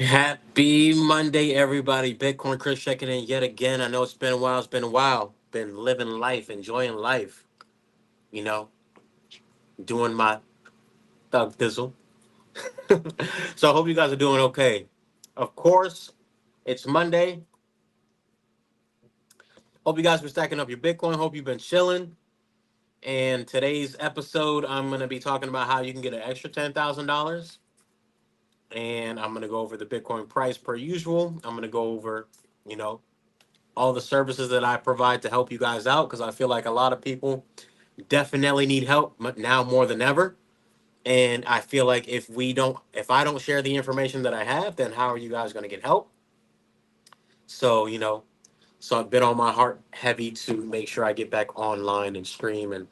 Happy Monday, everybody. Bitcoin Chris checking in yet again. I know it's been a while. It's been a while. Been living life, enjoying life, you know, doing my thug thizzle. So I hope you guys are doing okay. Of course, it's Monday. Hope you guys been stacking up your Bitcoin. Hope you've been chilling. And today's episode, I'm going to be talking about how you can get an extra $10,000. And I'm going to go over the Bitcoin price per usual. I'm going to go over, you know, all the services that I provide to help you guys out because I feel like a lot of people definitely need help now more than ever. And I feel like if I don't share the information that I have, then how are you guys going to get help? So, so I've been on my heart heavy to make sure I get back online and stream and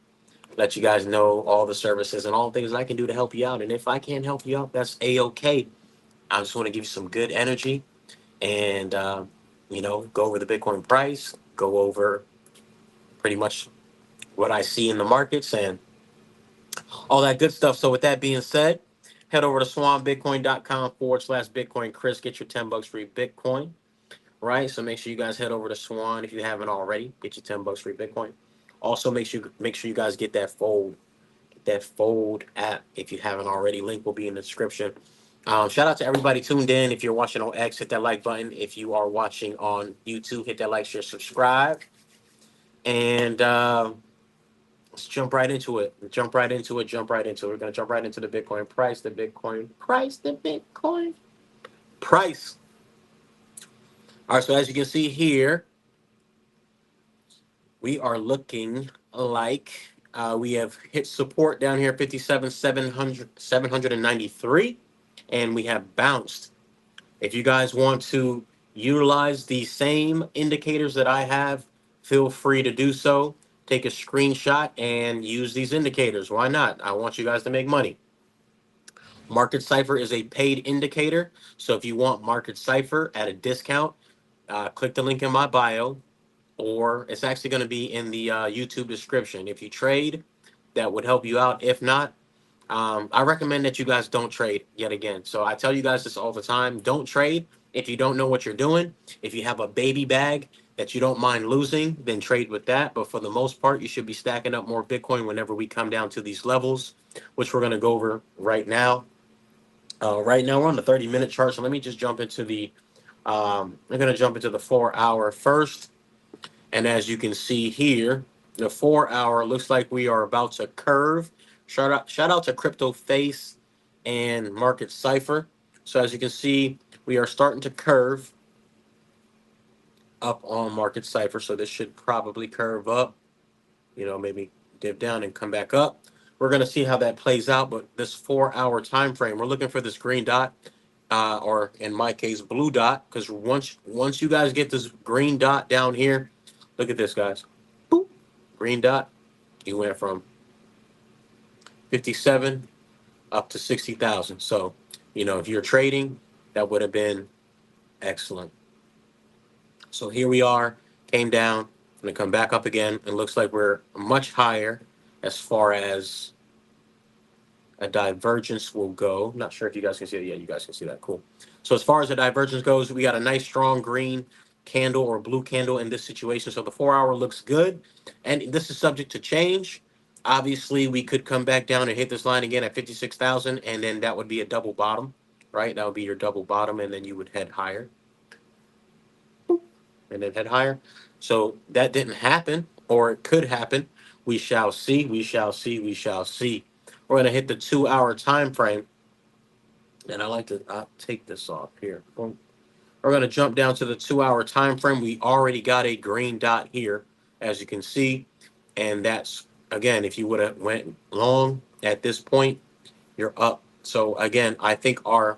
let you guys know all the services and all the things I can do to help you out. And if I can't help you out, that's A-OK. I just want to give you some good energy and, go over the Bitcoin price, go over pretty much what I see in the markets and all that good stuff. So with that being said, head over to swanbitcoin.com/Bitcoin Chris. Get your $10 free Bitcoin, right? So make sure you guys head over to Swan if you haven't already. Get your $10 free Bitcoin. Also make sure you guys get that Fold app if you haven't already. Link will be in the description. Shout out to everybody tuned in. If you're watching on X, hit that like button. If you are watching on YouTube, hit that like, share, subscribe. And let's jump right into it. Jump right into it. Jump right into it. We're going to jump right into the Bitcoin price, the Bitcoin price. All right, so as you can see here, we are looking like we have hit support down here, 57,793, and we have bounced. If you guys want to utilize the same indicators that I have, feel free to do so. Take a screenshot and use these indicators. Why not? I want you guys to make money. Market Cipher is a paid indicator. So if you want Market Cipher at a discount, click the link in my bio, or it's actually going to be in the YouTube description. If you trade, that would help you out. If not, I recommend that you guys don't trade yet again. So I tell you guys this all the time. Don't trade if you don't know what you're doing. If you have a baby bag that you don't mind losing, then trade with that. But for the most part, you should be stacking up more Bitcoin whenever we come down to these levels, which we're going to go over right now. Right now, we're on the 30-minute chart. So let me just jump into I'm going to jump into the 4 hour first. And as you can see here, the 4 hour looks like we are about to curve. Shout out to Crypto Face and Market Cipher. So as you can see, we are starting to curve up on Market Cipher. So this should probably curve up, maybe dip down and come back up. We're going to see how that plays out. But this 4 hour time frame, we're looking for this green dot, or in my case, blue dot. Because once you guys get this green dot down here, look at this, guys. Boop, green dot. You went from 57 up to 60,000. So, if you're trading, that would have been excellent. So here we are, came down, going to come back up again. It looks like we're much higher as far as a divergence will go. Not sure if you guys can see it. Yeah, you guys can see that. Cool. So as far as the divergence goes, we got a nice strong green candle or blue candle in this situation. So the 4 hour looks good. And this is subject to change. Obviously, we could come back down and hit this line again at 56,000, and then that would be a double bottom, right? That would be your double bottom, and then you would head higher and then head higher. So that didn't happen, or it could happen. We shall see. We shall see. We shall see. We're going to hit the 2 hour time frame. And I'll take this off here. Boom. We're going to jump down to the 2 hour time frame. We already got a green dot here, as you can see. And that's, again, if you would have went long at this point, you're up. So again, I think our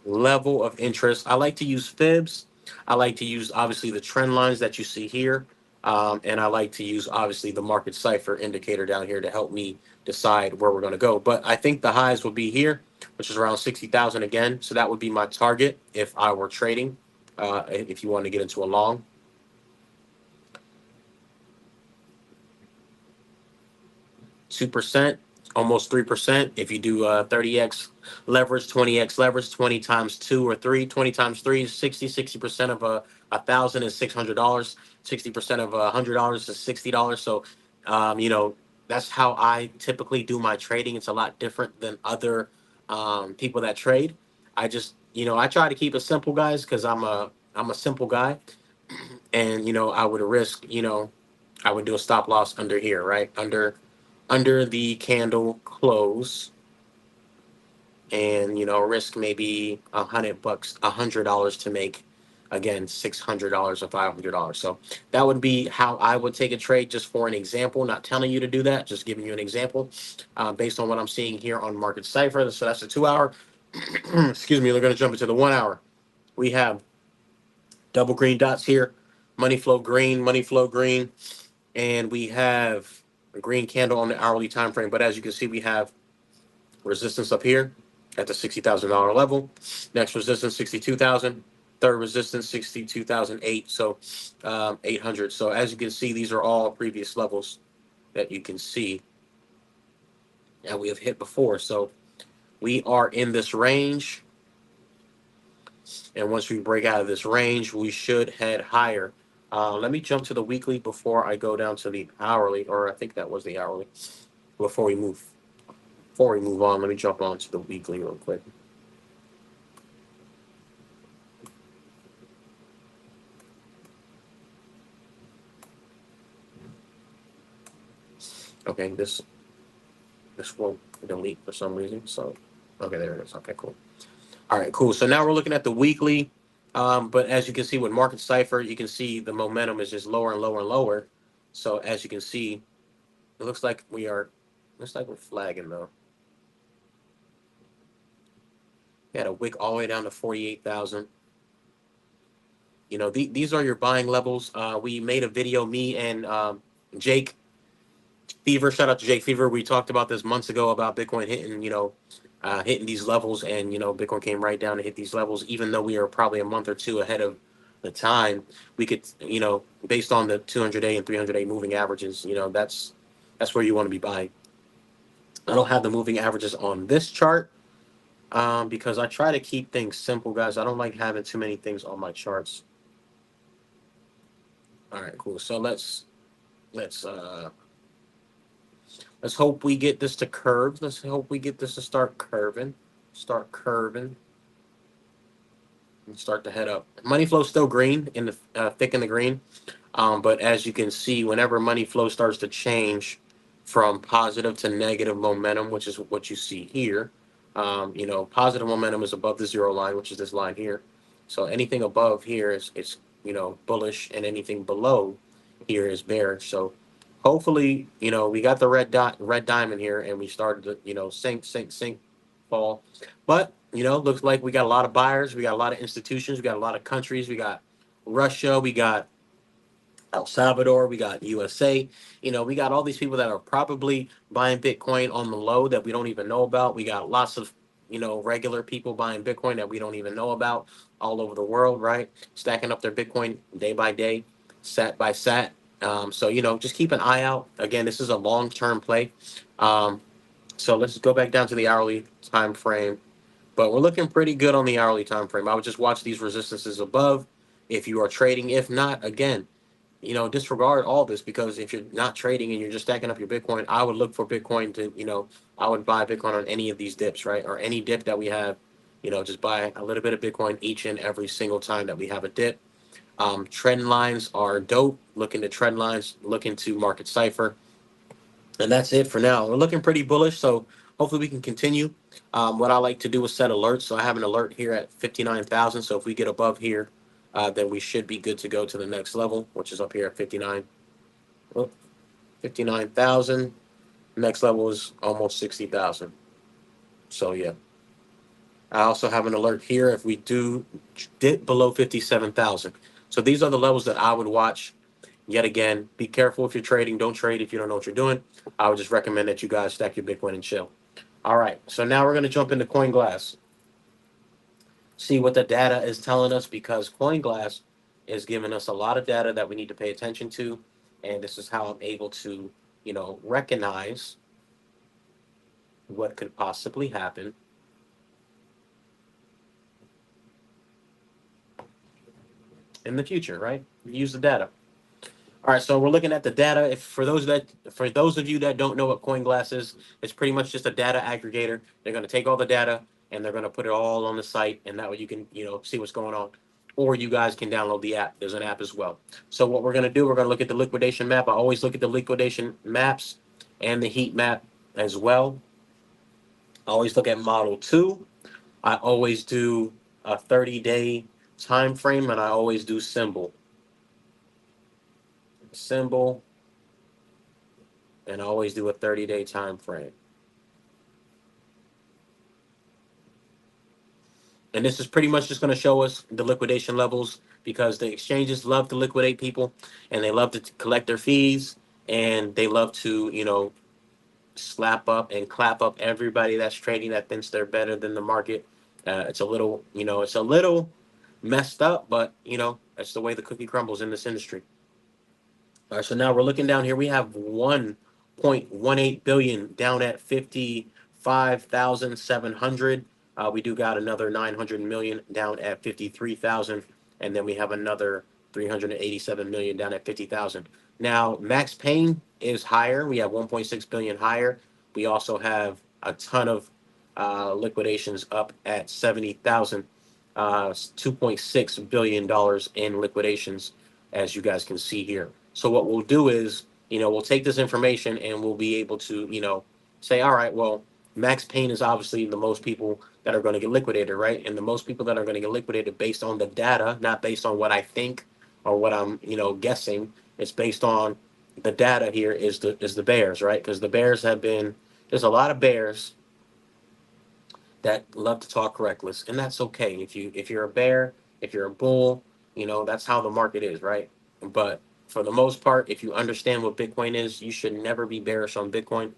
level of interest, I like to use fibs. I like to use obviously the trend lines that you see here. And I like to use obviously the market cipher indicator down here to help me decide where we're going to go. But I think the highs will be here, which is around 60,000 again. So that would be my target if I were trading, if you want to get into a long. 2%. almost 3%. If you do 30x leverage, 20x leverage, 20 times 2 or 3, 20 times 3 is 60% of a thousand is $600. 60% of $100 is $60. So, you know, that's how I typically do my trading. It's a lot different than other people that trade. I just, you know, I try to keep it simple, guys, because I'm a simple guy, and you know, I would risk, you know, I would do a stop loss under here, right under the candle close, and you know, risk maybe $100, $100 to make again $600 or $500. So that would be how I would take a trade, just for an example. Not telling you to do that, just giving you an example based on what I'm seeing here on Market Cipher. So that's a 2 hour. Excuse me. We're going to jump into the 1 hour. We have double green dots here, money flow green, and we have a green candle on the hourly time frame. But as you can see, we have resistance up here at the $60,000 level. Next resistance 62,000. Third resistance 62,008. So 800. So as you can see, these are all previous levels that you can see that we have hit before. So we are in this range, and once we break out of this range, we should head higher. Let me jump to the weekly before I go down to the hourly, or I think that was the hourly. Before we move, before we move on, let me jump on to the weekly real quick. Okay, this won't delete for some reason. So, okay, there it is. Okay, cool. All right, cool. So now we're looking at the weekly. But as you can see with Market Cipher, you can see the momentum is just lower and lower and lower. So as you can see, it looks like we're flagging though. We had a wick all the way down to 48,000. You know, these are your buying levels. We made a video, me and Jake Fever. Shout out to Jake Fever. We talked about this months ago about Bitcoin hitting, you know, hitting these levels, and you know, Bitcoin came right down to hit these levels, even though we are probably a month or two ahead of the time. We could, you know, based on the 200-day and 300-day moving averages, you know, that's where you want to be buying. I don't have the moving averages on this chart because I try to keep things simple, guys. I don't like having too many things on my charts. All right, cool. So let's uh let's hope we get this to curve. Let's hope we get this to start curving. Start curving and start to head up. Money flow still green in the thick in the green. But as you can see, whenever money flow starts to change from positive to negative momentum, which is what you see here, you know, positive momentum is above the zero line, which is this line here. So anything above here is you know, bullish, and anything below here is bearish. So hopefully, you know, we got the red diamond here, and we started to, you know, sink, fall. But you know, looks like we got a lot of buyers, we got a lot of institutions, we got a lot of countries, we got Russia, we got El Salvador, we got USA. You know, we got all these people that are probably buying Bitcoin on the low that we don't even know about. We got lots of, you know, regular people buying Bitcoin that we don't even know about all over the world, right? Stacking up their Bitcoin day by day, sat by sat. So, you know, just keep an eye out. Again, this is a long term play. Um, so let's go back down to the hourly time frame. But we're looking pretty good on the hourly time frame. I would just watch these resistances above if you are trading. If not, again, you know, disregard all this, because if you're not trading and you're just stacking up your Bitcoin, I would look for Bitcoin to, you know, I would buy Bitcoin on any of these dips, right? Or any dip that we have, you know, just buy a little bit of Bitcoin each and every single time that we have a dip. Trend lines are dope. Look into trend lines, look into Market Cipher. And that's it for now. We're looking pretty bullish, so hopefully we can continue. What I like to do is set alerts. So I have an alert here at 59,000. So if we get above here, then we should be good to go to the next level, which is up here at 59. Oh, 59,000. Next level is almost 60,000. So yeah. I also have an alert here if we do dip below 57,000. So these are the levels that I would watch. Yet again, be careful if you're trading. Don't trade if you don't know what you're doing. I would just recommend that you guys stack your Bitcoin and chill. All right. So now we're going to jump into CoinGlass. See what the data is telling us, because CoinGlass is giving us a lot of data that we need to pay attention to. And this is how I'm able to, you know, recognize what could possibly happen in the future, right? Use the data. All right, so we're looking at the data. If for those of you that don't know what CoinGlass is, it's pretty much just a data aggregator. They're going to take all the data and they're going to put it all on the site, and that way you can see what's going on. Or you guys can download the app. There's an app as well. So what we're going to do, we're going to look at the liquidation map. I always look at the liquidation maps and the heat map as well. I always look at model two. I always do a 30-day time frame, and I always do symbol, and I always do a 30-day time frame. And this is pretty much just going to show us the liquidation levels because the exchanges love to liquidate people and they love to collect their fees and they love to, slap up and clap up everybody that's trading that thinks they're better than the market. It's a little, it's a little messed up, but, that's the way the cookie crumbles in this industry. All right, so now we're looking down here. We have 1.18 billion down at 55,700. We do got another 900 million down at 53,000, and then we have another 387 million down at 50,000. Now Max Payne is higher. We have 1.6 billion higher. We also have a ton of liquidations up at 70,000. 2.6 billion dollars in liquidations, as you guys can see here. So what we'll do is, we'll take this information and we'll be able to, say, all right, well, Max Payne is obviously the most people that are going to get liquidated, right? And the most people that are going to get liquidated based on the data, not based on what I think or what I'm, guessing. It's based on the data here is the bears, right? Because the bears have been there's a lot of bears that love to talk reckless, and that's okay. If you're a bear, if you're a bull, that's how the market is, right? But for the most part, if you understand what Bitcoin is, you should never be bearish on Bitcoin.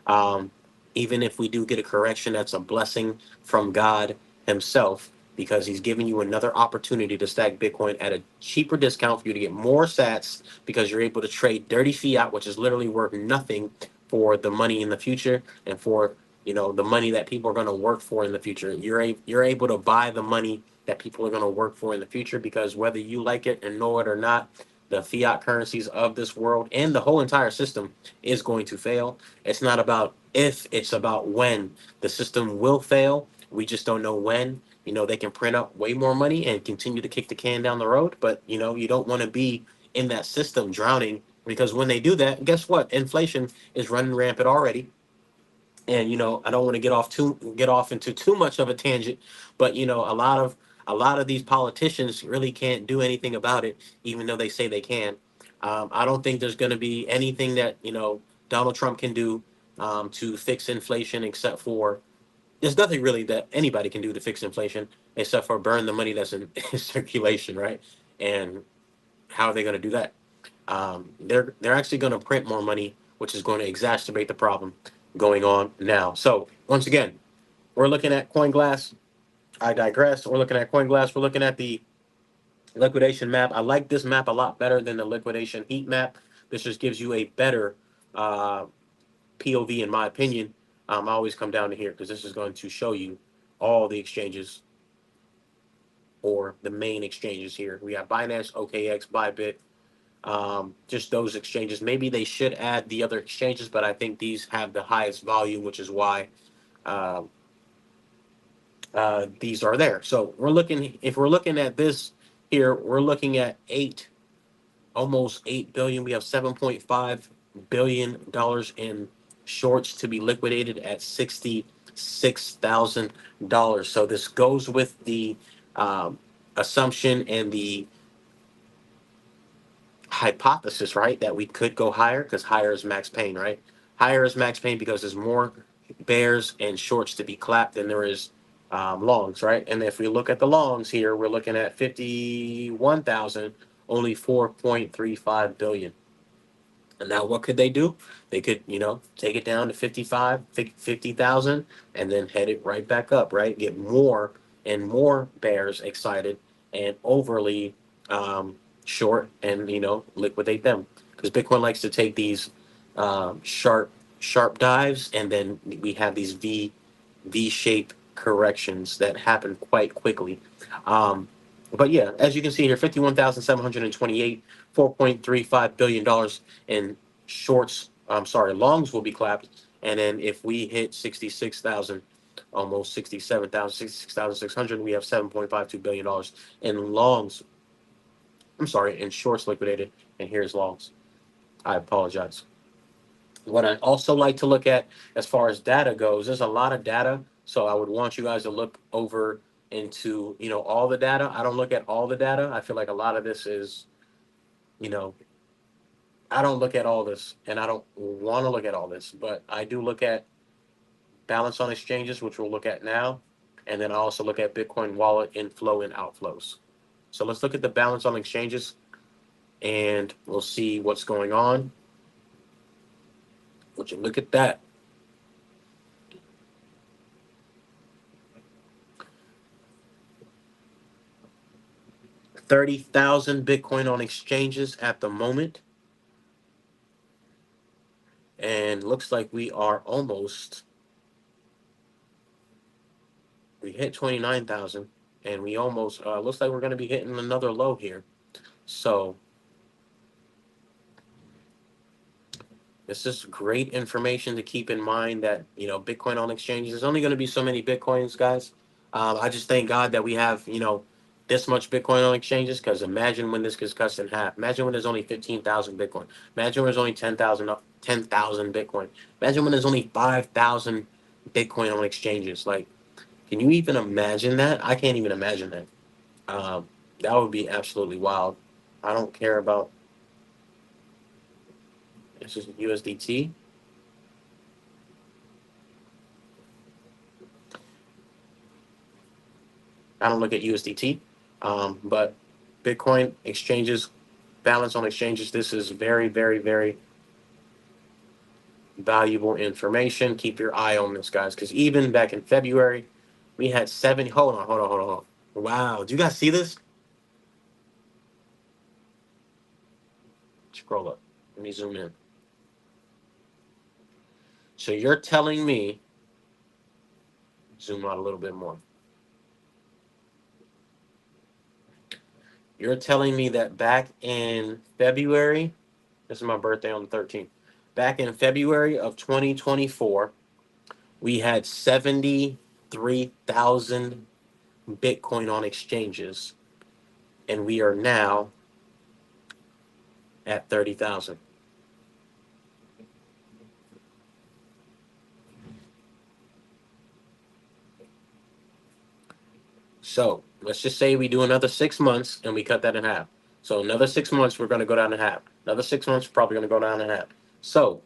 Um, Even if we do get a correction, that's a blessing from God Himself because He's giving you another opportunity to stack Bitcoin at a cheaper discount for you to get more sats because you're able to trade dirty fiat, which is literally worth nothing for the money in the future and for the money that people are going to work for in the future. You're able to buy the money that people are going to work for in the future because whether you like it and know it or not, the fiat currencies of this world and the whole entire system is going to fail. It's not about if, it's about when. The system will fail. We just don't know when. They can print up way more money and continue to kick the can down the road, but you don't want to be in that system drowning because when they do that, guess what? Inflation is running rampant already. And I don't want to get off into too much of a tangent, but a lot of these politicians really can't do anything about it, even though they say they can. I don't think there's going to be anything that Donald Trump can do to fix inflation, except for there's nothing really that anybody can do to fix inflation except for burn the money that's in circulation, right? And how are they going to do that? They're actually going to print more money, which is going to exacerbate the problem going on now. So once again, we're looking at CoinGlass. I digress. We're looking at CoinGlass. We're looking at the liquidation map. I like this map a lot better than the liquidation heat map. This just gives you a better uh, POV, in my opinion. I always come down to here because this is going to show you all the exchanges or the main exchanges here. We have Binance, OKX, Bybit, just those exchanges. Maybe they should add the other exchanges, but I think these have the highest volume, which is why uh, these are there. So if we're looking at this here, we're looking at almost 8 billion. We have 7.5 billion dollars in shorts to be liquidated at $66,000. So this goes with the assumption and the hypothesis, right, that we could go higher because higher is max pain, right? Higher is max pain because there's more bears and shorts to be clapped than there is longs, right? And if we look at the longs here, we're looking at 51,000, only 4.35 billion. And now what could they do? They could, take it down to 50,000 and then head it right back up, right? Get more and more bears excited and overly short and, liquidate them. Because Bitcoin likes to take these sharp sharp dives, and then we have these V-shaped corrections that happen quite quickly. Um, but yeah, as you can see here, 51,728, $4.35 billion in shorts. I'm sorry, longs will be clapped, and then if we hit 66,000, almost 67,000, 66,600, we have $7.52 billion in longs. I'm sorry, in shorts liquidated, and here's longs. I apologize. What I also like to look at as far as data goes, there's a lot of data. So I would want you guys to look over into, all the data. I don't look at all the data. I feel like a lot of this is, you know, I don't look at all this and I don't want to look at all this, but I do look at balance on exchanges, which we'll look at now. And then I also look at Bitcoin wallet inflow and outflows. So let's look at the balance on exchanges and we'll see what's going on. Would you look at that? 30,000 Bitcoin on exchanges at the moment. And looks like we hit 29,000 and we almost, looks like we're going to be hitting another low here. So it's just great information to keep in mind that, Bitcoin on exchanges, there's only going to be so many Bitcoins, guys. I just thank God that we have, this much Bitcoin on exchanges because imagine when this gets cut in half. Imagine when there's only 15,000 Bitcoin. Imagine when there's only 10,000 Bitcoin. Imagine when there's only 5,000 Bitcoin on exchanges. Like, can you even imagine that? I can't even imagine that. Um, that would be absolutely wild. I don't care about, it's just USDT. I don't look at USDT, but Bitcoin exchanges, balance on exchanges. This is very, very, very valuable information. Keep your eye on this, guys, because even back in February, we had 70. Hold on, hold on, hold on, hold on. Wow, do you guys see this? Scroll up. Let me zoom in. So you're telling me, zoom out a little bit more. You're telling me that back in February, this is my birthday on the 13th. Back in February of 2024, we had 73,000 Bitcoin on exchanges, and we are now at 30,000. So let's just say we do another 6 months and we cut that in half. So another 6 months, we're going to go down in half. Another 6 months, probably going to go down in half. So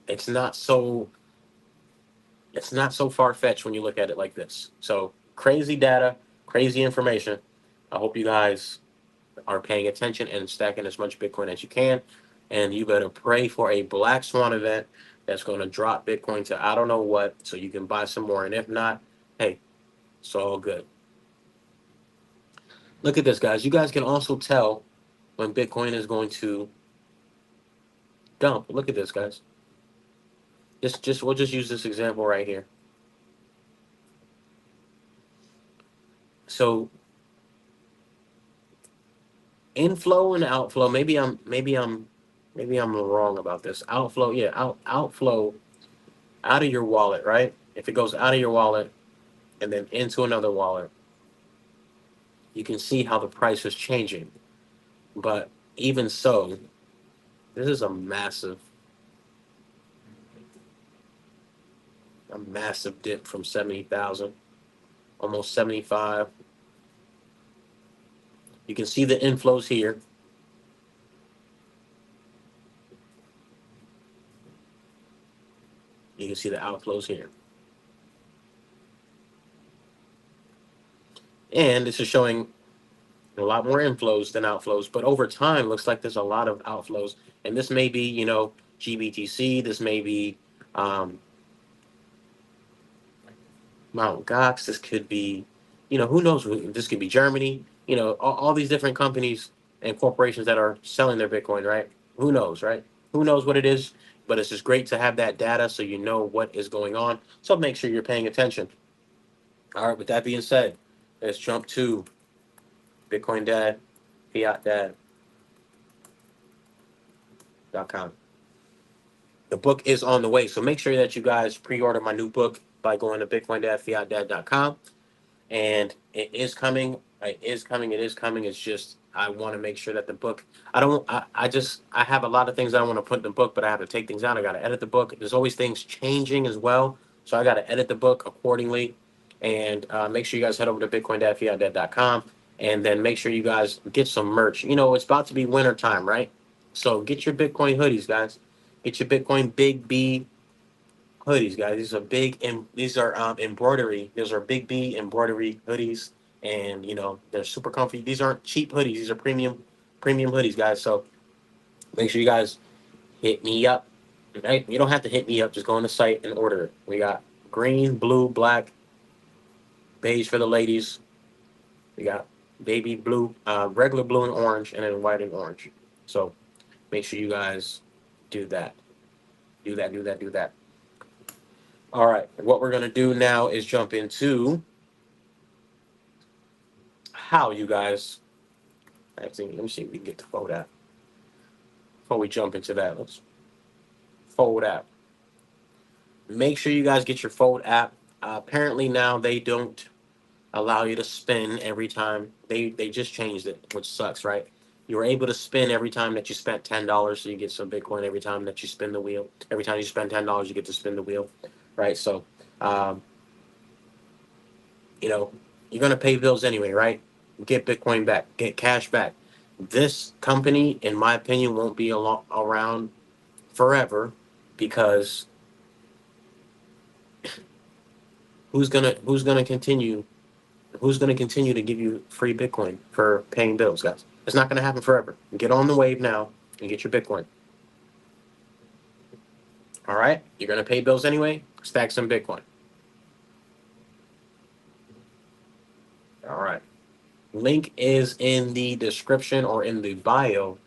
it's not so it's not so far fetched when you look at it like this. So crazy data, crazy information. I hope you guys are paying attention and stacking as much Bitcoin as you can. And you better pray for a Black Swan event that's going to drop Bitcoin to I don't know what, so you can buy some more. And if not, hey, it's all good. Look at this, guys. You guys can also tell when Bitcoin is going to dump. Look at this, guys. We'll just use this example right here. So inflow and outflow. Maybe I'm wrong about this. Outflow, yeah, outflow out of your wallet, right? If it goes out of your wallet and then into another wallet, you can see how the price is changing. But even so, this is a massive dip from 70,000, almost 75. You can see the inflows here. You can see the outflows here. And this is showing a lot more inflows than outflows. But over time, looks like there's a lot of outflows. And this may be, GBTC. This may be Mount Gox. This could be, who knows? This could be Germany. All these different companies and corporations that are selling their Bitcoin, right? Who knows, right? Who knows what it is? But it's just great to have that data so you know what is going on. So make sure you're paying attention. All right, with that being said, let's jump to Bitcoin Dad, fiatdad.com. The book is on the way. So make sure that you guys pre-order my new book by going to bitcoindadfiatdad.com. And it is coming. It is coming. It is coming. It's just I want to make sure that the book. I don't. I have a lot of things I want to put in the book, but I have to take things out. I got to edit the book. There's always things changing as well, so I got to edit the book accordingly. And make sure you guys head over to bitcoindadfiatdad.com, and then make sure you guys get some merch. You know, it's about to be winter time, right? So get your Bitcoin hoodies, guys. Get your Bitcoin Big B hoodies, guys. These are these are embroidery. These are Big B embroidery hoodies, and you know they're super comfy. These aren't cheap hoodies. These are premium hoodies, guys. So make sure you guys hit me up. Right? You don't have to hit me up. Just go on the site and order it. We got green, blue, black, beige for the ladies. We got baby blue, regular blue and orange, and then white and orange. So make sure you guys do that. Do that. Do that. Do that. All right. What we're gonna do now is jump into how you guys. Actually, let me see if we can get the fold app before we jump into that. Let's fold app. Make sure you guys get your fold app. Apparently now they don't allow you to spin every time. They just changed it, which sucks, right? You were able to spin every time that you spent $10, so you get some Bitcoin every time that you spin the wheel. Every time you spend $10, you get to spin the wheel, right? So, um, you know, you're gonna pay bills anyway, right? Get Bitcoin back, get cash back. This company, in my opinion, won't be around forever because who's gonna continue to give you free Bitcoin for paying bills, guys? It's not gonna happen forever. Get on the wave now and get your Bitcoin. All right, you're gonna pay bills anyway. Stack some Bitcoin. All right. Link is in the description or in the bio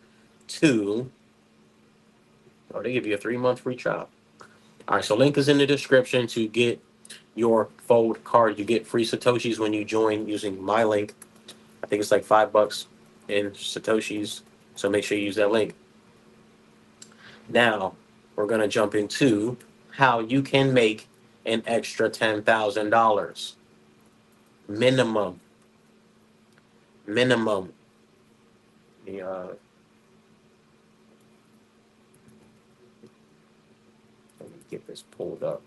to. Oh, they give you a 3-month free trial. All right, so link is in the description to get your Fold card. You get free Satoshis when you join using my link. I think it's like $5 in Satoshis. So make sure you use that link. Now, we're going to jump into how you can make an extra $10,000 minimum. Minimum. The, let me get this pulled up.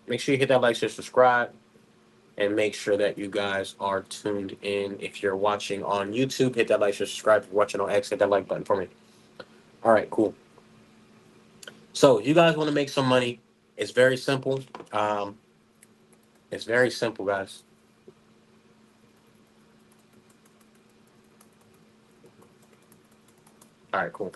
Make sure you hit that like, share, subscribe, and make sure that you guys are tuned in. If you're watching on YouTube, hit that like, share, subscribe. If you're watching on X, hit that like button for me. All right, cool. So, you guys want to make some money? It's very simple. Um, it's very simple, guys. All right, cool.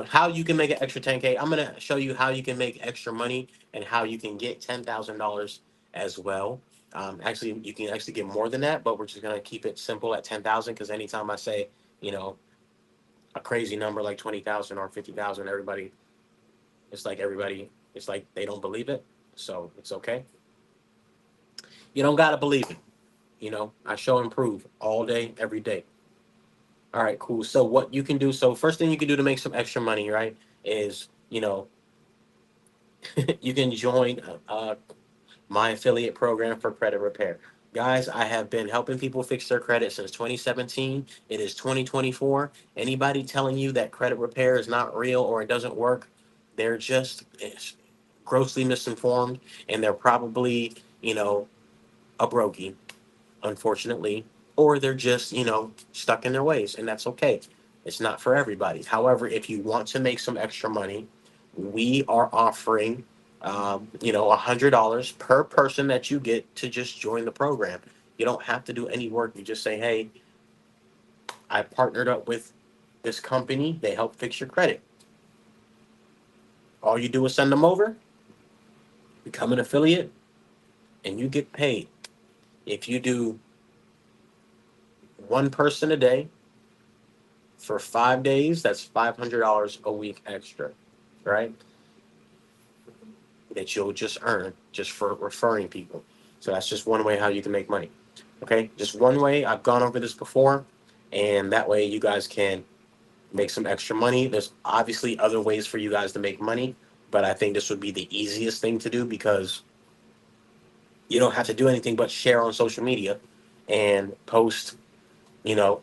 How you can make an extra 10K. I'm gonna show you how you can make extra money and how you can get $10,000 as well. Actually, you can actually get more than that, but we're just gonna keep it simple at 10,000 because anytime I say, you know, a crazy number like 20,000 or 50,000, it's like they don't believe it. So it's okay. You don't gotta believe it. You know, I show and prove all day, every day. All right, cool. So what you can do? So first thing you can do to make some extra money, right, is you can join my affiliate program for credit repair. Guys, I have been helping people fix their credit since 2017. It is 2024. Anybody telling you that credit repair is not real or it doesn't work, they're just grossly misinformed, and they're probably, a brokey, unfortunately, or they're just, stuck in their ways, and that's okay. It's not for everybody. However, if you want to make some extra money, we are offering, $100 per person that you get to just join the program. You don't have to do any work. You just say, hey, I partnered up with this company. They help fix your credit. All you do is send them over, become an affiliate, and you get paid. If you do one person a day, For 5 days, that's $500 a week extra, right? That you'll just earn just for referring people. So that's just one way how you can make money. Okay, just one way. I've gone over this before, and that way you guys can make some extra money. There's obviously other ways for you guys to make money, but I think this would be the easiest thing to do because you don't have to do anything but share on social media and post, you know,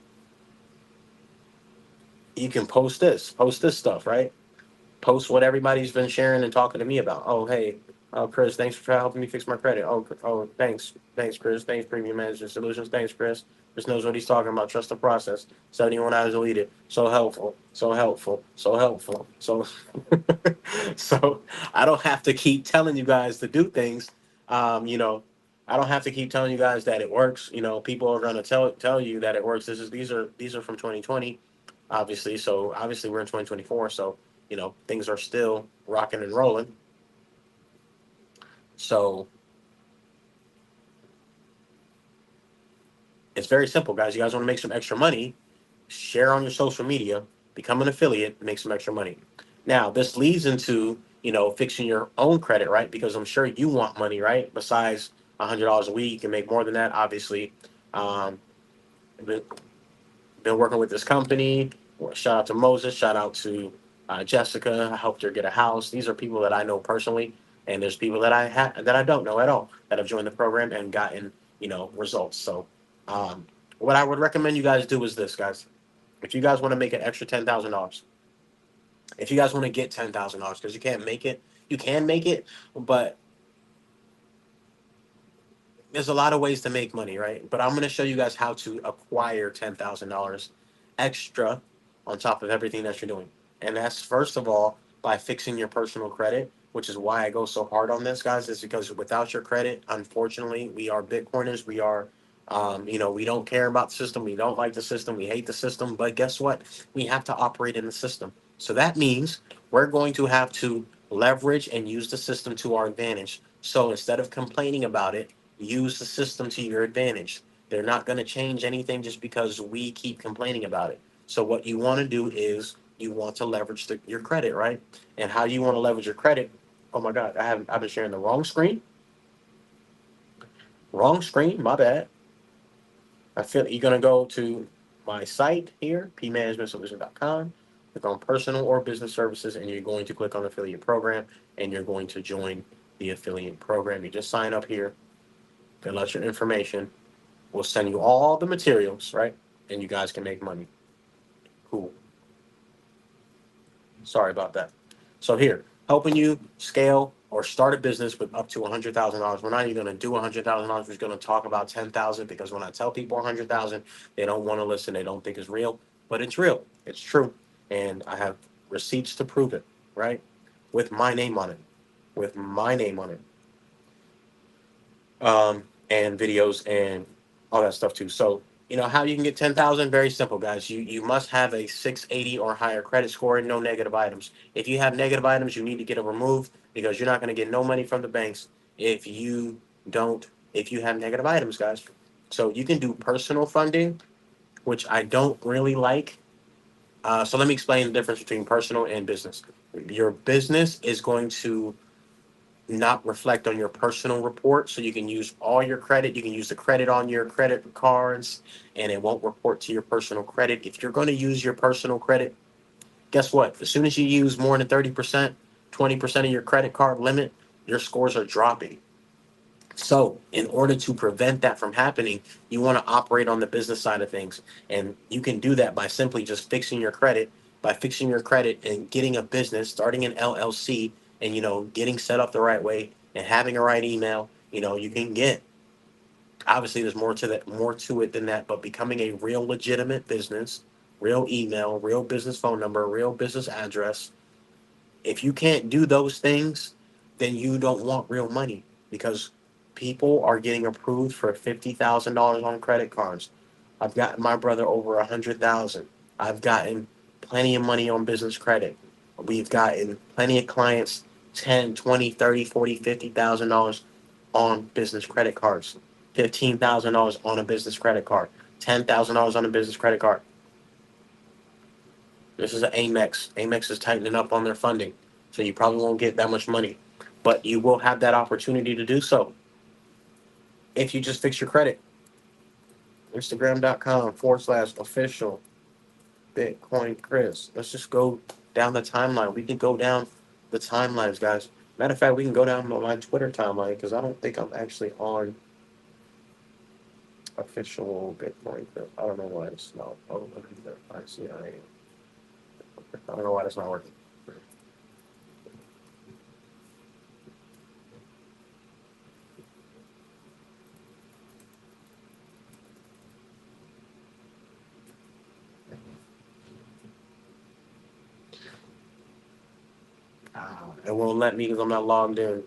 you can post this stuff, right? Post what everybody's been sharing and talking to me about. Oh, hey, Chris, thanks for helping me fix my credit. Oh, thanks, Chris. Thanks, Premium Management Solutions. Thanks, Chris. Chris knows what he's talking about. Trust the process. 71 hours deleted. So helpful. So helpful. So helpful. So, so I don't have to keep telling you guys to do things. You know, I don't have to keep telling you guys that it works. You know, people are gonna tell you that it works. These are from 2020, obviously. So obviously we're in 2024. So things are still rocking and rolling. So it's very simple, guys. You guys want to make some extra money, share on your social media, become an affiliate, make some extra money. Now, this leads into, fixing your own credit, right? Because I'm sure you want money, right? Besides $100 a week, you can make more than that, obviously. Um, been working with this company. Shout out to Moses. Shout out to Jessica. I helped her get a house. These are people that I know personally, and there's people that I don't know at all that have joined the program and gotten results. So, um, what I would recommend you guys do is this, guys. If you guys want to make an extra $10,000, if you guys want to get $10,000, because you can't make it, you can make it, but there's a lot of ways to make money, right? But I'm going to show you guys how to acquire $10,000 extra on top of everything that you're doing. And that's first of all by fixing your personal credit, which is why I go so hard on this, guys, is because without your credit, unfortunately, we are Bitcoiners. We are, we don't care about the system. We don't like the system. We hate the system. But guess what? We have to operate in the system. So that means we're going to have to leverage and use the system to our advantage. So instead of complaining about it, use the system to your advantage. They're not going to change anything just because we keep complaining about it. So what you want to do is you want to leverage your credit, right? And how you want to leverage your credit? Oh my God, I've been sharing the wrong screen. Wrong screen. My bad. I feel you're gonna go to my site here, pmanagementsolution.com. Click on personal or business services, and you're going to click on affiliate program, and you're going to join the affiliate program. You just sign up here, fill out your information. We'll send you all the materials, right? And you guys can make money. Cool. Sorry about that. So here, helping you scale or start a business with up to $100,000. We're not even going to do $100,000. We're just going to talk about 10,000 because when I tell people 100,000, they don't want to listen. They don't think it's real, but it's real. It's true, and I have receipts to prove it. Right, with my name on it. With my name on it. And videos and all that stuff too. So how you can get 10,000? Very simple, guys. You must have a 680 or higher credit score and no negative items. If you have negative items, you need to get them removed because you're not going to get no money from the banks if you don't if you have negative items, guys. So you can do personal funding, which I don't really like. So let me explain the difference between personal and business. Your business is going to not reflect on your personal report. So you can use all your credit. You can use the credit on your credit cards and it won't report to your personal credit. If you're going to use your personal credit, guess what? As soon as you use more than 30%, 20% of your credit card limit, your scores are dropping. So, in order to prevent that from happening, you want to operate on the business side of things. And you can do that by simply just fixing your credit, by fixing your credit and getting a business, starting an LLC, and getting set up the right way and having a right email. You can get obviously there's more to it than that, but becoming a real legitimate business, real email, real business phone number, real business address, if you can't do those things, then you don't want real money because people are getting approved for $50,000 on credit cards. I've gotten my brother over 100,000. I've gotten plenty of money on business credit. We've gotten plenty of clients 10, 20, 30, 40, $50,000 on business credit cards. $15,000 on a business credit card. $10,000 on a business credit card. This is an Amex. Amex is tightening up on their funding, so you probably won't get that much money, but you will have that opportunity to do so if you just fix your credit. Instagram.com/official Bitcoin Chris. Let's just go down the timeline. We can go down the timelines, guys. Matter of fact, we can go down my Twitter timeline because I don't think I'm actually on official Bitcoin Chris. I don't know why it's not. Oh, look at that. I see. I don't know why it's not working. It won't let me because I'm not logged in.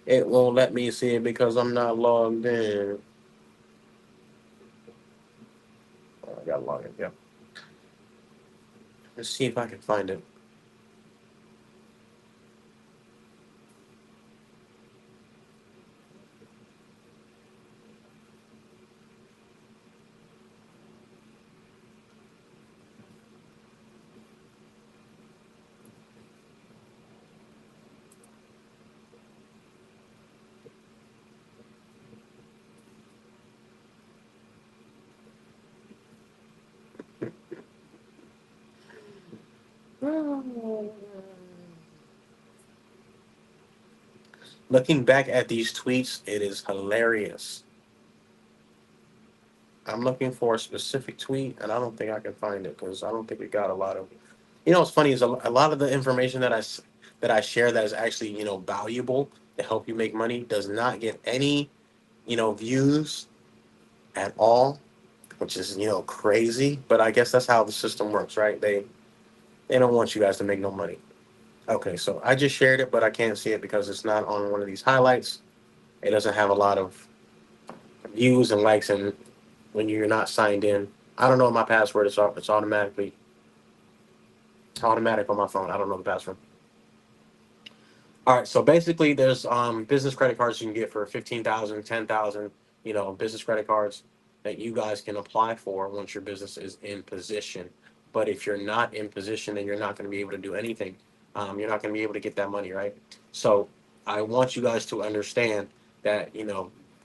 It won't let me see it because I'm not logged in. Oh, I gotta log in. Yeah. Let's see if I can find it. Looking back at these tweets, it is hilarious. I'm looking for a specific tweet, and I don't think I can find it because I don't think we got a lot of. You know, what's funny is a lot of the information that I share that is actually valuable to help you make money does not get any views at all, which is crazy. But I guess that's how the system works, right? They don't want you guys to make no money. Okay, so I just shared it, but I can't see it because it's not on one of these highlights. It doesn't have a lot of views and likes, and when you're not signed in, I don't know my password. It's automatically it's automatic on my phone. I don't know the password. All right, so basically, there's business credit cards you can get for 15,000, 10,000. Business credit cards that you guys can apply for once your business is in position. But if you're not in position, then you're not going to be able to do anything. You're not going to be able to get that money, right? So I want you guys to understand that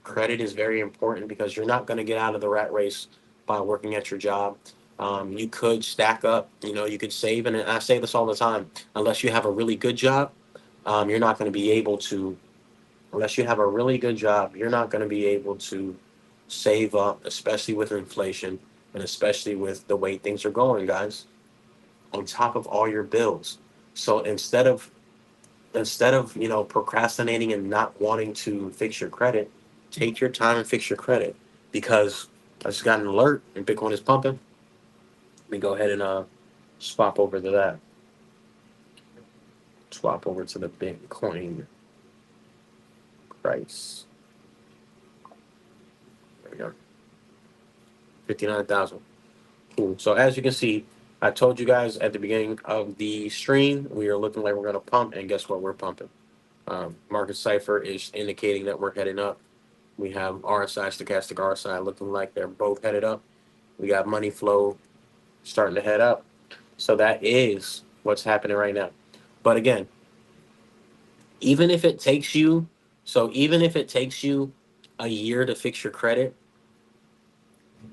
credit is very important because you're not going to get out of the rat race by working at your job. You could stack up, you could save, and I say this all the time. Unless you have a really good job, you're not going to be able to, unless you have a really good job, you're not going to be able to save up, especially with inflation and especially with the way things are going, guys, on top of all your bills. So instead of procrastinating and not wanting to fix your credit, take your time and fix your credit because I just got an alert and Bitcoin is pumping. Let me go ahead and swap over to that. Swap over to the Bitcoin price. There we go. 59,000. Cool. So as you can see, I told you guys at the beginning of the stream, we are looking like we're going to pump, and guess what? We're pumping. Market Cipher is indicating that we're heading up. We have RSI, stochastic RSI, looking like they're both headed up. We got money flow starting to head up. So that is what's happening right now. But again, even if it takes you, even if it takes you a year to fix your credit,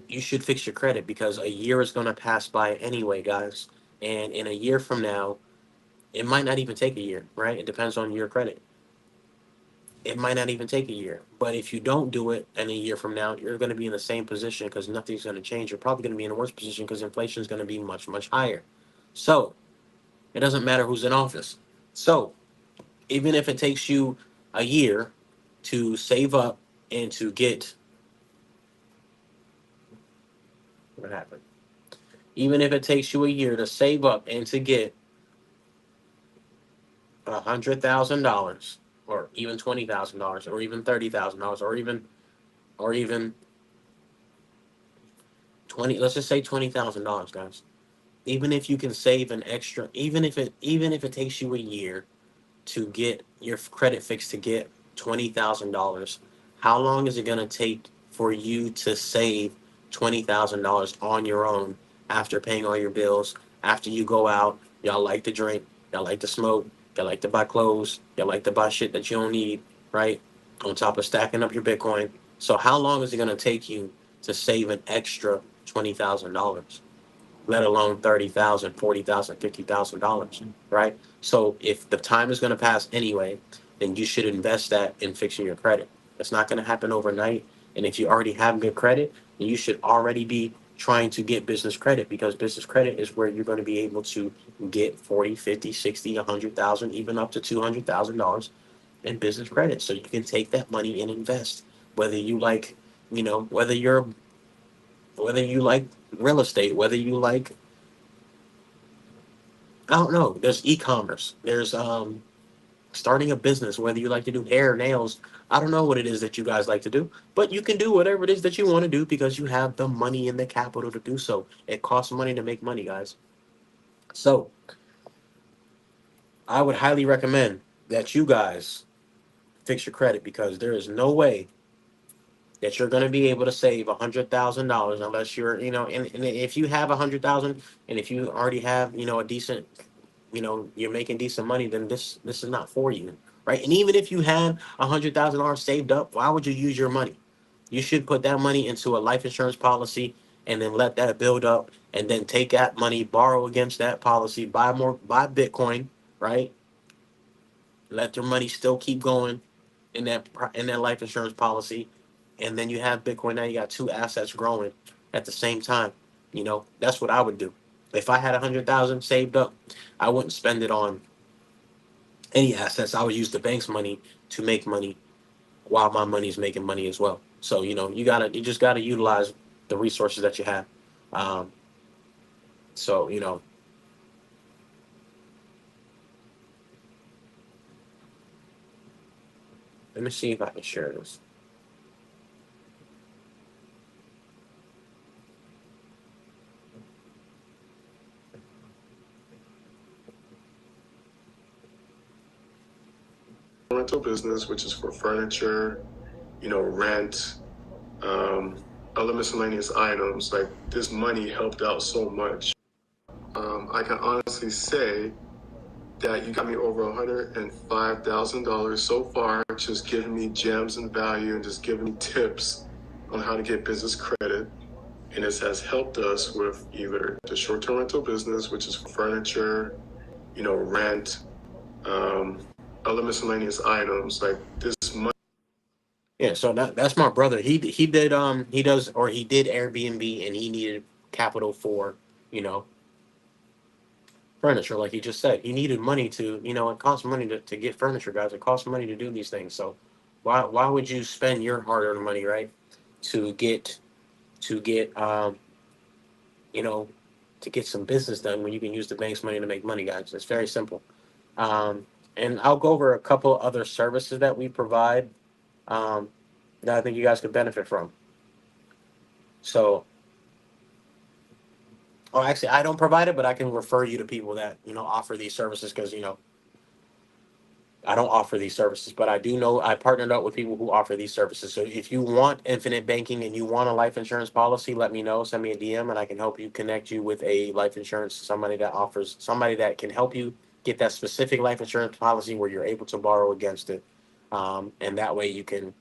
you should fix your credit because a year is going to pass by anyway, guys. And in a year from now, it might not even take a year, right? It depends on your credit. It might not even take a year. But if you don't do it in a year from now, you're going to be in the same position because nothing's going to change. You're probably going to be in a worse position because inflation is going to be much, much higher. So it doesn't matter who's in office. So even if it takes you a year to save up and to get what happened, even if it takes you a year to save up and to get $100,000, or even $20,000, or even $30,000, or even 20. Let's just say $20,000, guys. Even if you can save an extra, even if it takes you a year to get your credit fixed to get $20,000, how long is it going to take for you to save $20,000 on your own after paying all your bills, after you go out, y'all like to drink, y'all like to smoke, y'all like to buy clothes, y'all like to buy shit that you don't need, right? On top of stacking up your Bitcoin. So how long is it gonna take you to save an extra $20,000? Let alone 30,000, 40,000, $50,000, right? So if the time is going to pass anyway, then you should invest that in fixing your credit. It's not going to happen overnight. And if you already have good credit, then you should already be trying to get business credit, because business credit is where you're going to be able to get 40, 50, 60, 100,000, even up to $200,000 in business credit. So you can take that money and invest. Whether you like, whether you like real estate, whether you like, I don't know. There's e-commerce. There's starting a business, whether you like to do hair, nails. I don't know what it is that you guys like to do, but you can do whatever it is that you want to do because you have the money and the capital to do so. It costs money to make money, guys. So I would highly recommend that you guys fix your credit, because there is no way that you're going to be able to save $100,000 unless you're, and if you have 100,000, and if you already have, a decent, you're making decent money, then this is not for you, right? And even if you had $100,000 saved up, why would you use your money? You should put that money into a life insurance policy, and then let that build up, and then take that money, borrow against that policy, buy Bitcoin, right? Let your money still keep going in that life insurance policy, and then you have Bitcoin. Now you got two assets growing at the same time. That's what I would do. If I had 100,000 saved up, I wouldn't spend it on any assets. I would use the bank's money to make money while my money's making money as well. So you just gotta utilize the resources that you have. Um, so let me see if I can share this. Rental business, which is for furniture, rent, um, other miscellaneous items. Like, this money helped out so much. I can honestly say that you got me over $105,000 so far, just giving me gems and value and just giving me tips on how to get business credit. And this has helped us with either the short-term rental business, which is for furniture, rent, um, other miscellaneous items. Like, this money. Yeah, so that's my brother. He did Airbnb, and he needed capital for you know furniture, like he just said. He needed money to, it costs money to get furniture, guys. It costs money to do these things. So why would you spend your hard earned money, right, to get you know to get some business done when you can use the bank's money to make money, guys? It's very simple. Um, and I'll go over a couple other services that we provide, um, that I think you guys could benefit from. So, oh, actually, I don't provide it, but I can refer you to people that offer these services, because I don't offer these services, but I do know I partnered up with people who offer these services. So if you want infinite banking and you want a life insurance policy, let me know. Send me a DM, and I can help you, connect you with a life insurance, somebody that can help you get that specific life insurance policy where you're able to borrow against it. And that way you can,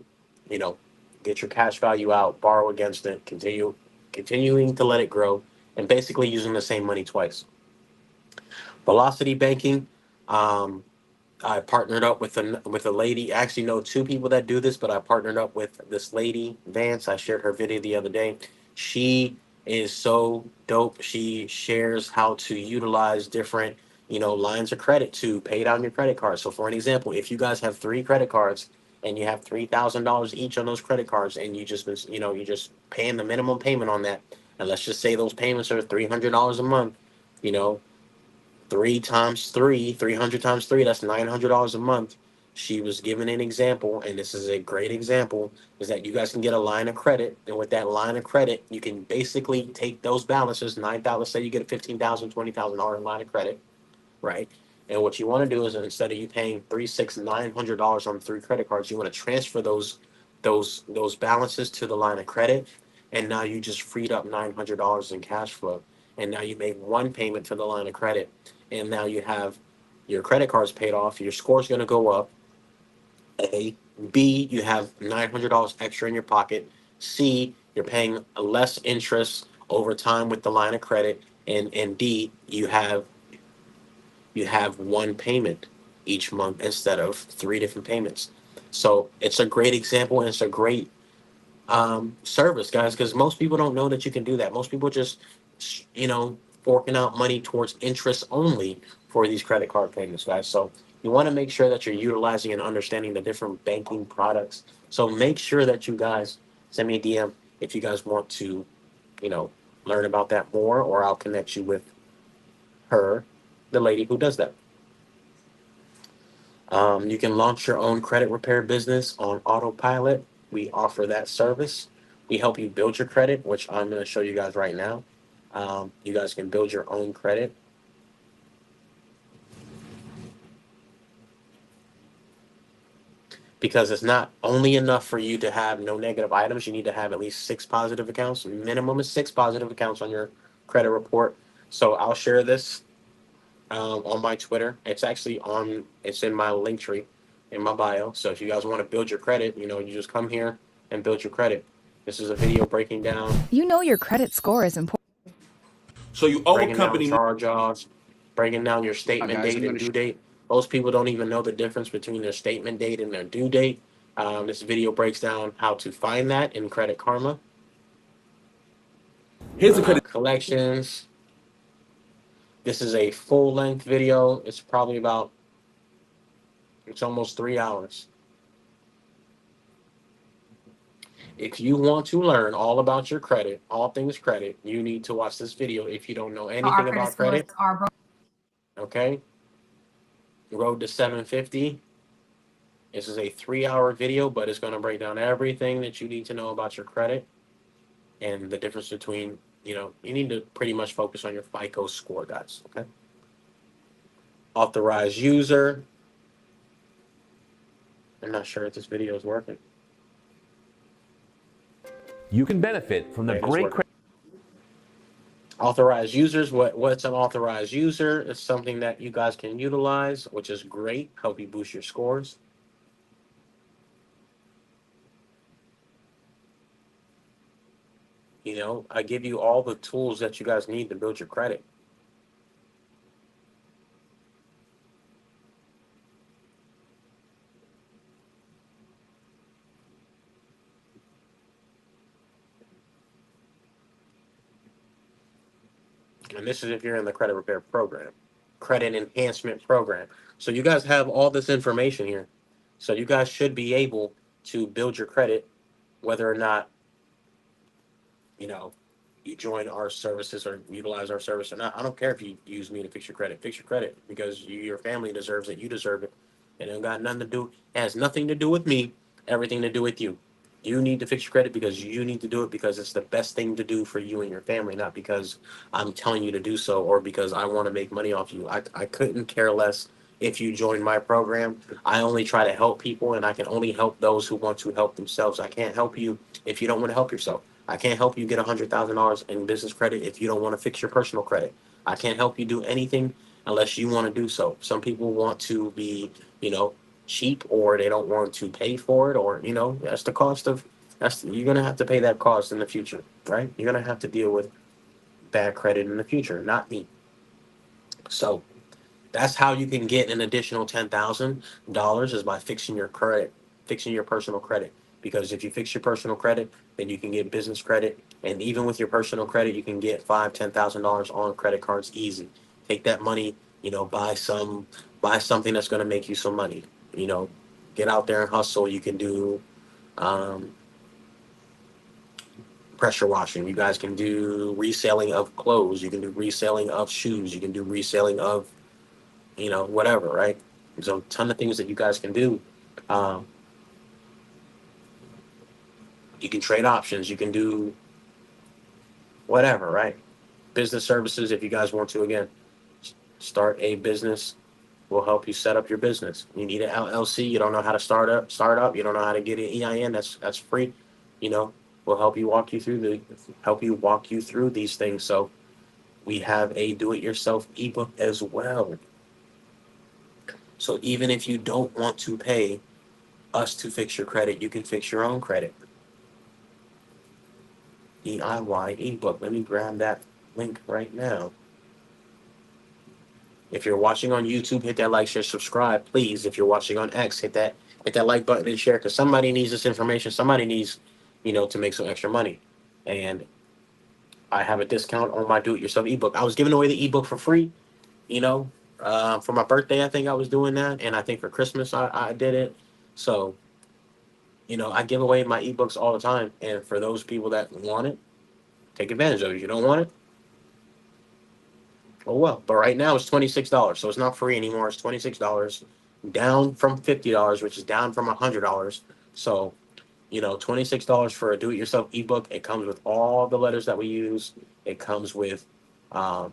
you know, get your cash value out, borrow against it, continuing to let it grow, and basically using the same money twice. Velocity banking. Um, I partnered up with a lady. I actually know two people that do this, but I partnered up with this lady, Vance. I shared her video the other day. She is so dope. She shares how to utilize different, lines of credit to pay down your credit card. So for an example, if you guys have three credit cards and you have $3,000 each on those credit cards, and you're just paying the minimum payment on that, and let's just say those payments are $300 a month, you know, three times three, 300 times three, that's $900 a month. She was given an example, and this is a great example, is that you guys can get a line of credit. And with that line of credit, you can basically take those balances, 9,000, let's say you get a 15,000, $20,000 line of credit, right? And what you want to do is, instead of you paying three, six, $900 on three credit cards, you want to transfer those balances to the line of credit. And now you just freed up $900 in cash flow. and now you make one payment for the line of credit, and now you have your credit cards paid off. Your score's going to go up. A, B, you have $900 extra in your pocket. C, you're paying less interest over time with the line of credit, and D, you have one payment each month instead of three different payments. So it's a great example, and it's a great service, guys, because most people don't know that you can do that. Most people just, you know, forking out money towards interest only for these credit card payments, guys. So you want to make sure that you're utilizing and understanding the different banking products. So make sure that you guys send me a DM if you guys want to, you know, learn about that more, or I'll connect you with her, the lady who does that. You can launch your own credit repair business on autopilot. We offer that service. We help you build your credit, which I'm going to show you guys right now. You guys can build your own credit because it's not only enough for you to have no negative items. You need to have at least six positive accounts. Minimum is six positive accounts on your credit report. So I'll share this on my Twitter. It's in my link tree in my bio. So if you guys want to build your credit, you just come here and build your credit. This is a video breaking down You know your credit score is important. So you owe a breaking down company. charge-offs, breaking down your Hi statement guys, date I'm and going to due date. Most people don't even know the difference between their statement date and their due date. This video breaks down how to find that in Credit Karma. Here's a credit. Collections. This is a full-length video. It's almost 3 hours. If you want to learn all about your credit, all things credit, you need to watch this video if you don't know anything about credit. Okay? Road to 750. This is a 3 hour video, but it's going to break down everything that you need to know about your credit and the difference between, you need to pretty much focus on your FICO score, guys. Okay? Authorized user. I'm not sure if this video is working. You can benefit from the Okay, it's great working. Authorized users. What's an authorized user? It's something that you guys can utilize, which is great. Help you boost your scores. I give you all the tools that you guys need to build your credit. And this is if you're in the credit repair program, credit enhancement program. So you guys have all this information here. So you guys should be able to build your credit, whether or not, you know, you join our services or utilize our service or not. I don't care if you use me to fix your credit. Fix your credit because your family deserves it. You deserve it. And it got nothing to do. It has nothing to do with me. Everything to do with you. You need to fix your credit because you need to do it because it's the best thing to do for you and your family, not because I'm telling you to do so or because I want to make money off you. I couldn't care less if you join my program. I only try to help people, and I can only help those who want to help themselves. I can't help you if you don't want to help yourself. I can't help you get $100,000 in business credit if you don't want to fix your personal credit. I can't help you do anything unless you want to do so. Some people want to be, cheap, or they don't want to pay for it, or that's the cost of you're gonna have to pay that cost in the future, right? You're gonna have to deal with bad credit in the future, not me. So that's how you can get an additional $10,000 is by fixing your credit, fixing your personal credit. Because if you fix your personal credit, then you can get business credit, and even with your personal credit, you can get $5,000, $10,000 on credit cards easy. Take that money, buy something that's going to make you some money. You know, get out there and hustle. You can do um, pressure washing. You guys can do reselling of clothes. You can do reselling of shoes. You can do reselling of whatever, right? There's a ton of things that you guys can do. Um, you can trade options. You can do whatever, right? Business services, if you guys want to, again, start a business. We'll help you set up your business. You need an LLC. You don't know how to start up. You don't know how to get an EIN. That's free. We'll help you walk you through these things. So we have a do-it-yourself ebook as well. So even if you don't want to pay us to fix your credit, you can fix your own credit. DIY ebook. Let me grab that link right now. If you're watching on YouTube, hit that like, share, subscribe, please. If you're watching on X, hit that like button and share because somebody needs this information. Somebody needs, to make some extra money. And I have a discount on my do-it-yourself ebook. I was giving away the ebook for free, you know, for my birthday. I think I was doing that, and I think for Christmas I did it. So I give away my ebooks all the time, and for those people that want it, take advantage of it. If you don't want it, oh well. But right now it's $26, so it's not free anymore. It's $26, down from $50, which is down from $100. So $26 for a do-it-yourself ebook. It comes with all the letters that we use. It comes with, um,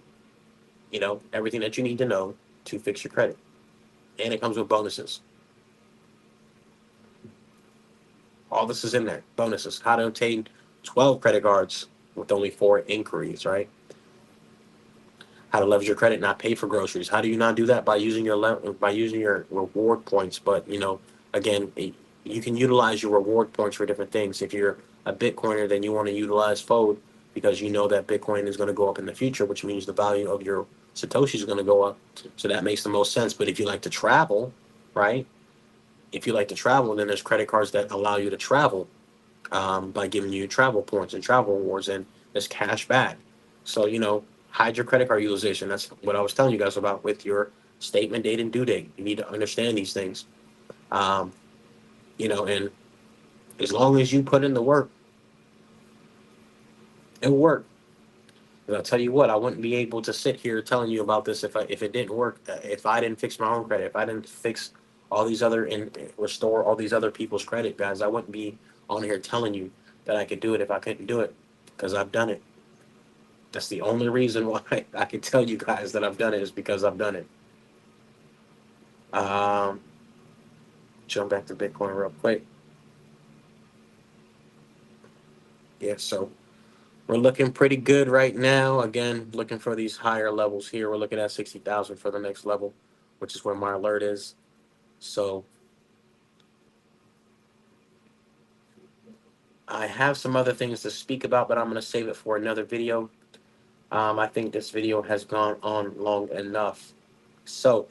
everything that you need to know to fix your credit, and it comes with bonuses. All this is in there. Bonuses. How to obtain 12 credit cards with only 4 inquiries. Right? How to leverage your credit, not pay for groceries. How do you not do that? By using your reward points. But again, you can utilize your reward points for different things. If you're a Bitcoiner, then you want to utilize Fold because you know that Bitcoin is going to go up in the future, which means the value of your Satoshi is going to go up. So that makes the most sense. But if you like to travel, right? If you like to travel, then there's credit cards that allow you to travel by giving you travel points and travel rewards, and there's cash back. So, hide your credit card utilization. That's what I was telling you guys about with your statement date and due date. You need to understand these things. Um, and as long as you put in the work, it'll work. And I'll tell you what, I wouldn't be able to sit here telling you about this if it didn't work. If I didn't fix my own credit, if I didn't fix all these other and restore all these other people's credit, guys, I wouldn't be on here telling you that I could do it if I couldn't do it because I've done it. That's the only reason why I can tell you guys that I've done it is because I've done it. Um, Jump back to Bitcoin real quick. Yeah, so we're looking pretty good right now. Again, looking for these higher levels here. We're looking at 60,000 for the next level, which is where my alert is. So I have some other things to speak about, but I'm going to save it for another video. I think this video has gone on long enough. So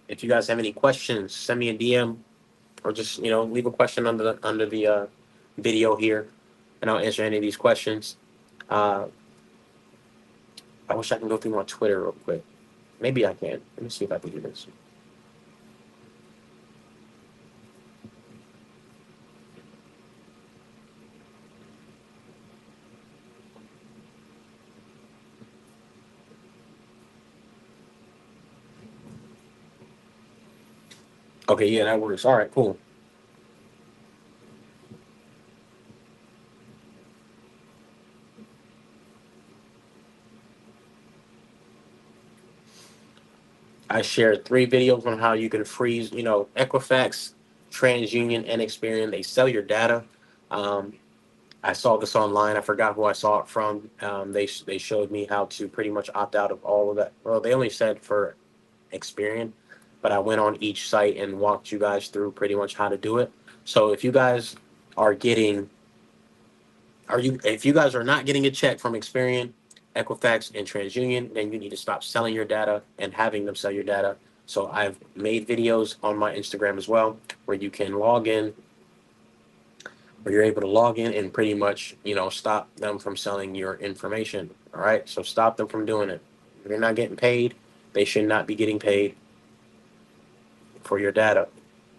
if you guys have any questions, send me a DM or just leave a question under the video here, and I'll answer any of these questions. Uh, I wish I can go through my Twitter real quick. Maybe I can. Let me see if I can do this. Okay, yeah, that works. All right, cool. I shared 3 videos on how you can freeze, Equifax, TransUnion, and Experian. They sell your data. Um, I saw this online. I forgot who I saw it from. They showed me how to pretty much opt out of all of that. Well, they only said for Experian, but I went on each site and walked you guys through pretty much how to do it. So if you guys are getting, if you guys are not getting a check from Experian, Equifax, and TransUnion, then you need to stop selling your data and having them sell your data. So I've made videos on my Instagram as well where you can log in, where you're able to log in and pretty much, stop them from selling your information. All right. So stop them from doing it. If you're not getting paid, they should not be getting paid for your data.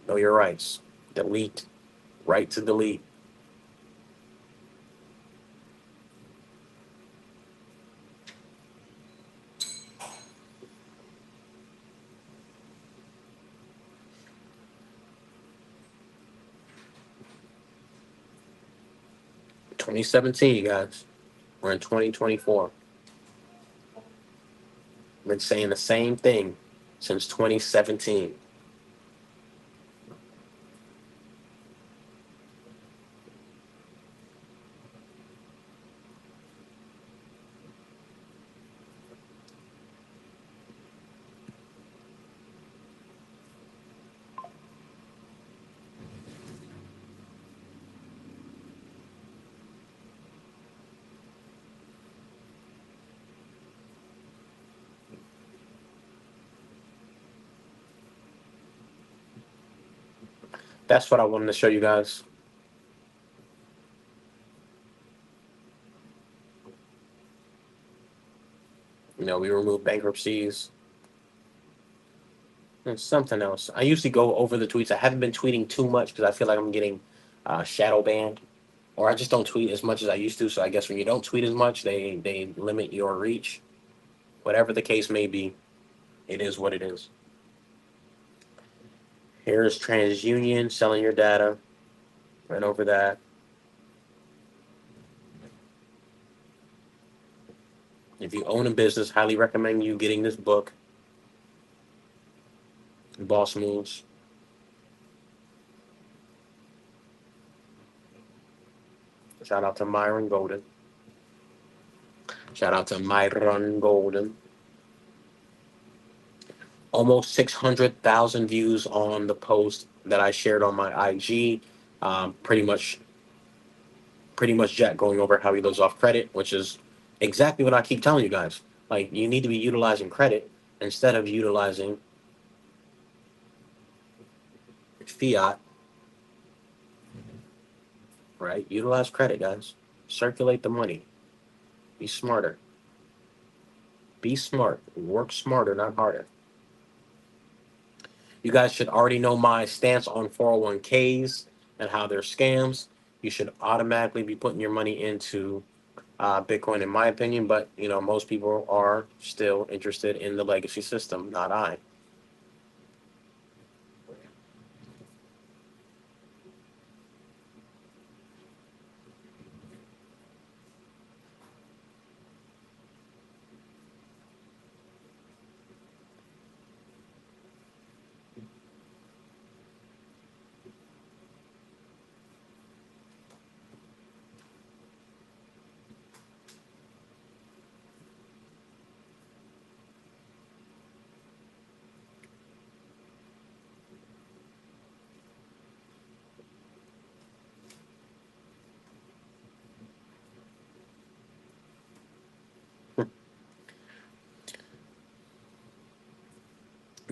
Know your rights. Delete. Right to delete. Twenty 2017, guys. We're in 2024. I've been saying the same thing since 2017. That's what I wanted to show you guys. We remove bankruptcies. And something else. I usually go over the tweets. I haven't been tweeting too much because I feel like I'm getting shadow banned, or I just don't tweet as much as I used to. So I guess when you don't tweet as much, they limit your reach. Whatever the case may be, it is what it is. Here's TransUnion selling your data. Went over that. If you own a business, highly recommend you getting this book, Boss Moves. Shout out to Myron Golden. Shout out to Myron Golden. Almost 600,000 views on the post that I shared on my IG. Pretty much, Jack going over how he lives off credit, which is exactly what I keep telling you guys. Like, you need to be utilizing credit instead of utilizing fiat, right? Utilize credit, guys. Circulate the money. Be smarter. Be smart. Work smarter, not harder. You guys should already know my stance on 401ks and how they're scams. You should automatically be putting your money into Bitcoin, in my opinion. But most people are still interested in the legacy system. Not I.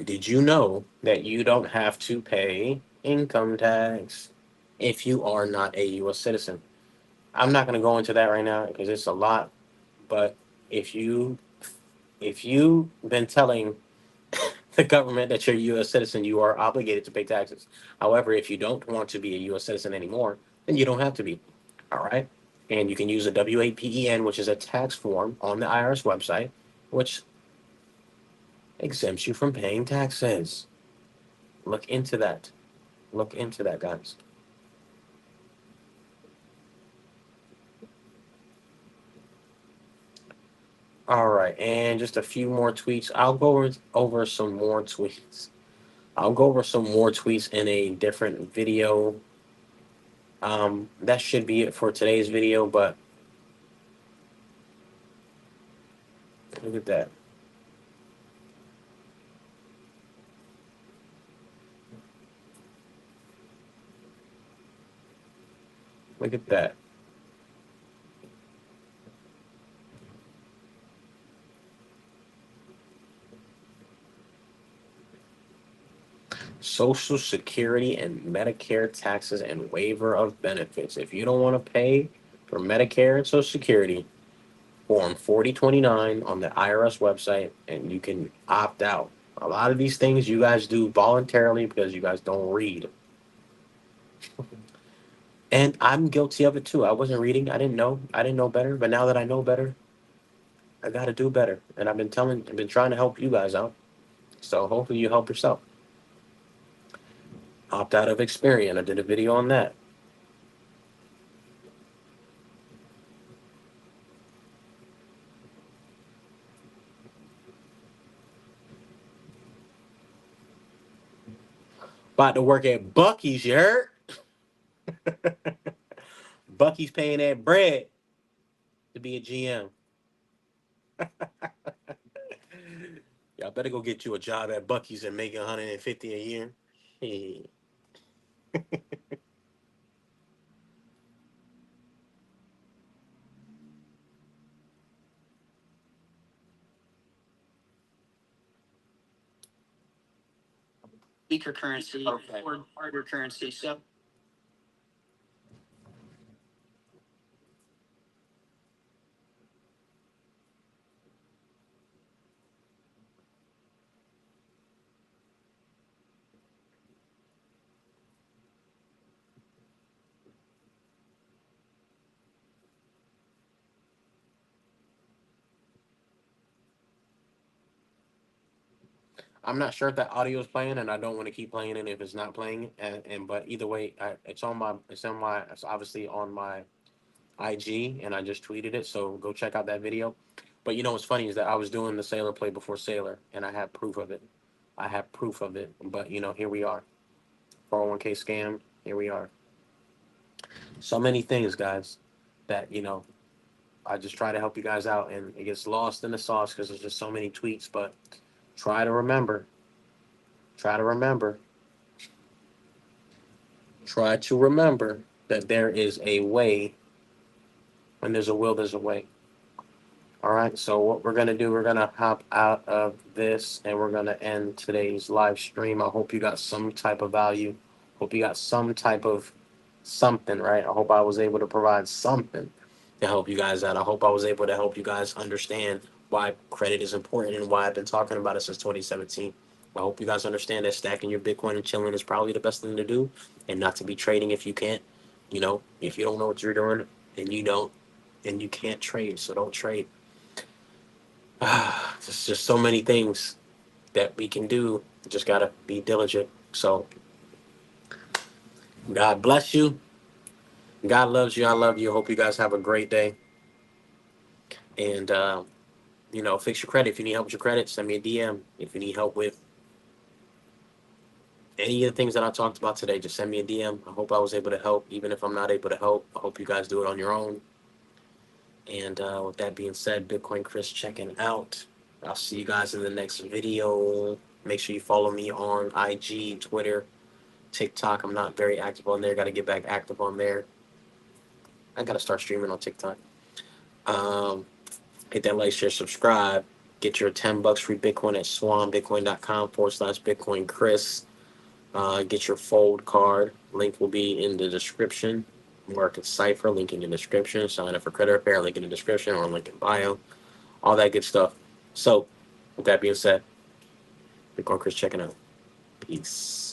Did you know that you don't have to pay income tax if you are not a U.S. citizen? I'm not going to go into that right now because it's a lot. But if you've been telling the government that you're a U.S. citizen, you are obligated to pay taxes. However, if you don't want to be a U.S. citizen anymore, then you don't have to be. All right. And you can use a W-8PEN, which is a tax form on the IRS website, which exempts you from paying taxes. Look into that. Look into that, guys. All right. And just a few more tweets. I'll go over some more tweets. I'll go over some more tweets in a different video. That should be it for today's video, but look at that. Look at that. Social Security and Medicare taxes and waiver of benefits. If you don't want to pay for Medicare and Social Security, Form 4029 on the IRS website, and you can opt out. A lot of these things you guys do voluntarily because you guys don't read. And I'm guilty of it too. I wasn't reading. I didn't know. I didn't know better. But now that I know better, I got to do better. And I've been trying to help you guys out. So hopefully you help yourself. Opt out of Experian. I did a video on that. About to work at Bucky's, you heard? Bucky's paying that bread to be a GM. Y'all better go get you a job at Bucky's and make 150 a year. Hey. weaker currency, okay, or harder currency. So I'm not sure if that audio is playing, and I don't want to keep playing it if it's not playing. And but either way, it's obviously on my IG, and I just tweeted it. So go check out that video. But you know what's funny is that I was doing the Sailor play before Sailor, and I have proof of it. I have proof of it. But you know, here we are. 401k scam. Here we are. So many things, guys, that I just try to help you guys out, and it gets lost in the sauce because there's just so many tweets. But try to remember. Try to remember. Try to remember that there is a way. When there's a will, there's a way. All right. So what we're gonna do, we're gonna hop out of this, and we're gonna end today's live stream. I hope you got some type of value. Hope you got some type of something, right? I hope I was able to provide something to help you guys out. I hope I was able to help you guys understand why credit is important and why I've been talking about it since 2017. I hope you guys understand that stacking your Bitcoin and chilling is probably the best thing to do, and not to be trading if you can't. If you don't know what you're doing, and you don't, and you can't trade, so don't trade. There's just so many things that we can do. Just gotta be diligent. So God bless you. God loves you. I love you. Hope you guys have a great day. And fix your credit. If you need help with your credit, send me a DM. If you need help with any of the things that I talked about today, just send me a DM. I hope I was able to help. Even if I'm not able to help, I hope you guys do it on your own. And with that being said, Bitcoin Chris checking out. I'll see you guys in the next video. Make sure you follow me on IG, Twitter, TikTok. I'm not very active on there. Got to get back active on there. I got to start streaming on TikTok. Hit that like, share, subscribe. Get your $10 free Bitcoin at swanbitcoin.com/Bitcoin Chris. Get your fold card. Link will be in the description. Market Cipher, link in the description. Sign up for credit repair, link in the description or link in bio. All that good stuff. So, with that being said, Bitcoin Chris checking out. Peace.